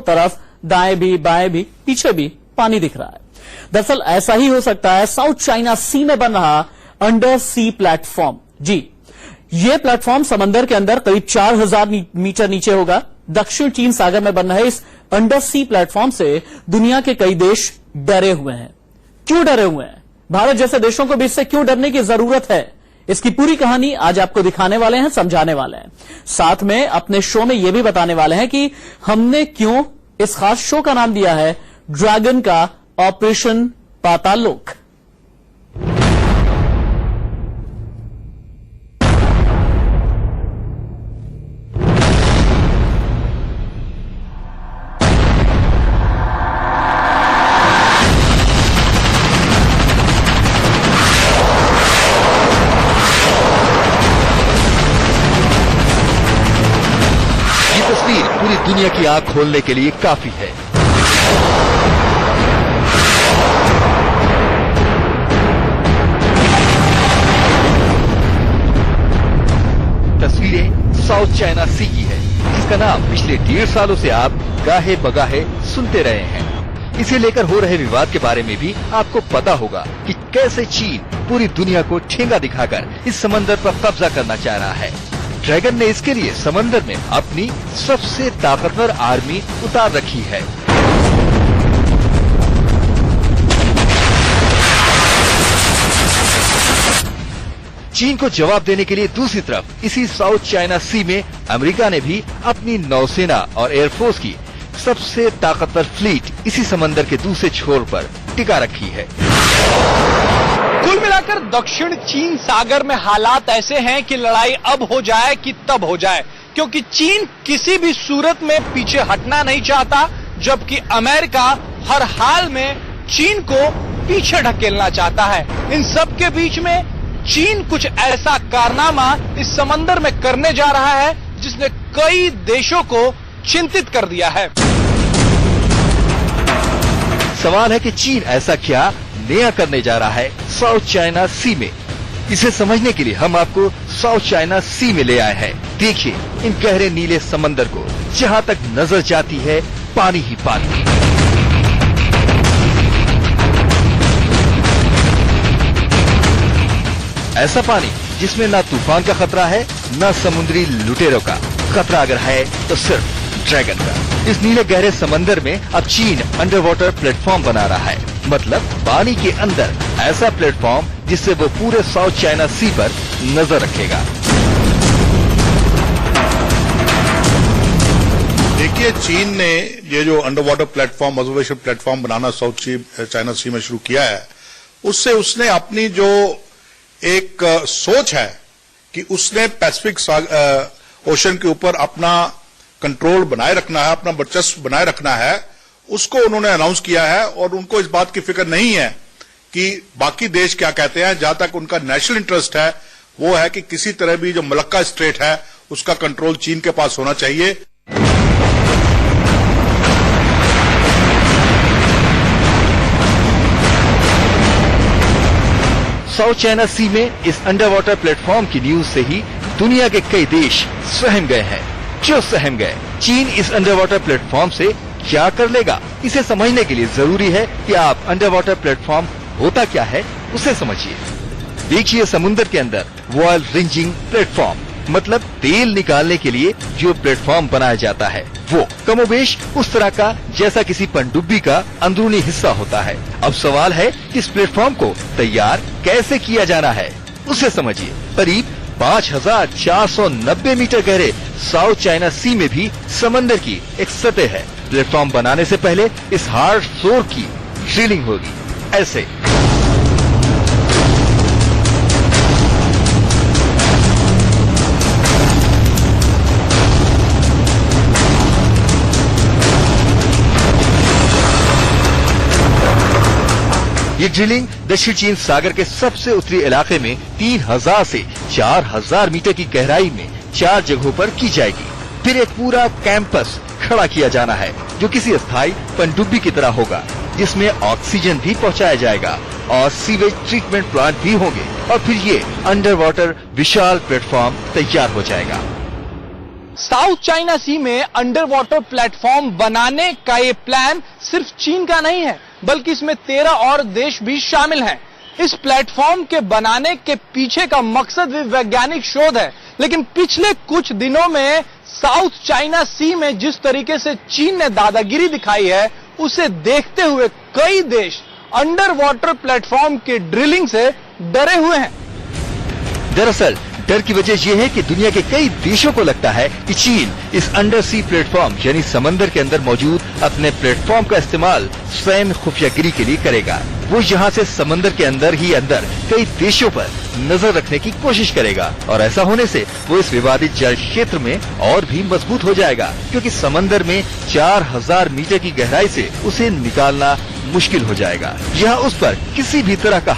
तरफ दाएं भी, बाएं भी, पीछे भी पानी दिख रहा है। दरअसल ऐसा ही हो सकता है साउथ चाइना सी में बन रहा अंडर सी प्लेटफॉर्म। जी, यह प्लेटफॉर्म समंदर के अंदर करीब 4000 मीटर नीचे होगा। दक्षिण चीन सागर में बन रहे इस अंडर सी प्लेटफॉर्म से दुनिया के कई देश डरे हुए हैं। क्यों डरे हुए हैं? भारत जैसे देशों को भी इससे क्यों डरने की जरूरत है? इसकी पूरी कहानी आज आपको दिखाने वाले हैं, समझाने वाले हैं। साथ में अपने शो में यह भी बताने वाले हैं कि हमने क्यों इस खास शो का नाम दिया है ड्रैगन का ऑपरेशन पाताल लोक। पूरी दुनिया की आंख खोलने के लिए काफी है। तस्वीरें साउथ चाइना सी की है, जिसका नाम पिछले 1.5 सालों से आप गाहे बगाहे सुनते रहे हैं। इसे लेकर हो रहे विवाद के बारे में भी आपको पता होगा कि कैसे चीन पूरी दुनिया को ठेंगा दिखाकर इस समंदर पर कब्जा करना चाह रहा है। ड्रैगन ने इसके लिए समंदर में अपनी सबसे ताकतवर आर्मी उतार रखी है। चीन को जवाब देने के लिए दूसरी तरफ इसी साउथ चाइना सी में अमेरिका ने भी अपनी नौसेना और एयरफोर्स की सबसे ताकतवर फ्लीट इसी समंदर के दूसरे छोर पर टिका रखी है। कुल मिलाकर दक्षिण चीन सागर में हालात ऐसे हैं कि लड़ाई अब हो जाए कि तब हो जाए, क्योंकि चीन किसी भी सूरत में पीछे हटना नहीं चाहता, जबकि अमेरिका हर हाल में चीन को पीछे ढकेलना चाहता है। इन सब के बीच में चीन कुछ ऐसा कारनामा इस समंदर में करने जा रहा है जिसने कई देशों को चिंतित कर दिया है। सवाल है कि चीन ऐसा क्या नया करने जा रहा है साउथ चाइना सी में। इसे समझने के लिए हम आपको साउथ चाइना सी में ले आए हैं। देखिए इन गहरे नीले समंदर को, जहाँ तक नजर जाती है पानी ही पानी। ऐसा पानी जिसमें ना तूफान का खतरा है, ना समुद्री लुटेरों का खतरा। अगर है तो सिर्फ ड्रैगन का। इस नीले गहरे समंदर में अब चीन अंडर वाटर प्लेटफॉर्म बना रहा है, मतलब पानी के अंदर ऐसा प्लेटफॉर्म जिससे वो पूरे साउथ चाइना सी पर नजर रखेगा। देखिए, चीन ने ये जो under water platform, observation platform बनाना साउथ चाइना सी में शुरू किया है, उससे उसने अपनी जो एक सोच है कि उसने पैसिफिक ओशन के ऊपर अपना कंट्रोल बनाए रखना है, अपना वर्चस्व बनाए रखना है, उसको उन्होंने अनाउंस किया है। और उनको इस बात की फिक्र नहीं है कि बाकी देश क्या कहते हैं। जहां तक उनका नेशनल इंटरेस्ट है वो है कि किसी तरह भी जो मलक्का स्ट्रेट है उसका कंट्रोल चीन के पास होना चाहिए। साउथ चाइना सी में इस अंडर वाटर प्लेटफॉर्म की न्यूज से ही दुनिया के कई देश सहम गए हैं। जो सहम गए, चीन इस अंडर वाटर प्लेटफॉर्म से क्या कर लेगा, इसे समझने के लिए जरूरी है कि आप अंडर वाटर प्लेटफॉर्म होता क्या है उसे समझिए। देखिए समुद्र के अंदर ऑयल रिंजिंग प्लेटफॉर्म, मतलब तेल निकालने के लिए जो प्लेटफॉर्म बनाया जाता है, वो कमोबेश उस तरह का जैसा किसी पनडुब्बी का अंदरूनी हिस्सा होता है। अब सवाल है कि इस प्लेटफॉर्म को तैयार कैसे किया जाना है, उसे समझिए। करीब 5490 मीटर गहरे साउथ चाइना सी में भी समंदर की एक सतह है। प्लेटफॉर्म बनाने से पहले इस हार्ड फ्लोर की ड्रिलिंग होगी, ऐसे। ये ड्रिलिंग दक्षिण चीन सागर के सबसे उत्तरी इलाके में 3000 से 4000 मीटर की गहराई में 4 जगहों पर की जाएगी। फिर एक पूरा कैंपस खड़ा किया जाना है जो किसी स्थायी पनडुब्बी की तरह होगा, जिसमें ऑक्सीजन भी पहुंचाया जाएगा और सीवेज ट्रीटमेंट प्लांट भी होंगे। और फिर ये अंडर वाटर विशाल प्लेटफॉर्म तैयार हो जाएगा। साउथ चाइना सी में अंडर वाटर प्लेटफॉर्म बनाने का ये प्लान सिर्फ चीन का नहीं है, बल्कि इसमें 13 और देश भी शामिल हैं। इस प्लेटफॉर्म के बनाने के पीछे का मकसद भी वैज्ञानिक शोध है, लेकिन पिछले कुछ दिनों में साउथ चाइना सी में जिस तरीके से चीन ने दादागिरी दिखाई है, उसे देखते हुए कई देश अंडर वाटर प्लेटफॉर्म के ड्रिलिंग से डरे हुए हैं। दरअसल डर की वजह यह है कि दुनिया के कई देशों को लगता है कि चीन इस अंडर सी प्लेटफॉर्म यानी समंदर के अंदर मौजूद अपने प्लेटफॉर्म का इस्तेमाल स्वयं खुफियागिरी के लिए करेगा। वो यहाँ से समंदर के अंदर ही अंदर कई देशों पर नजर रखने की कोशिश करेगा और ऐसा होने से वो इस विवादित जल क्षेत्र में और भी मजबूत हो जाएगा, क्योंकि समंदर में 4000 मीटर की गहराई से उसे निकालना मुश्किल हो जाएगा। यहाँ उस पर किसी भी तरह का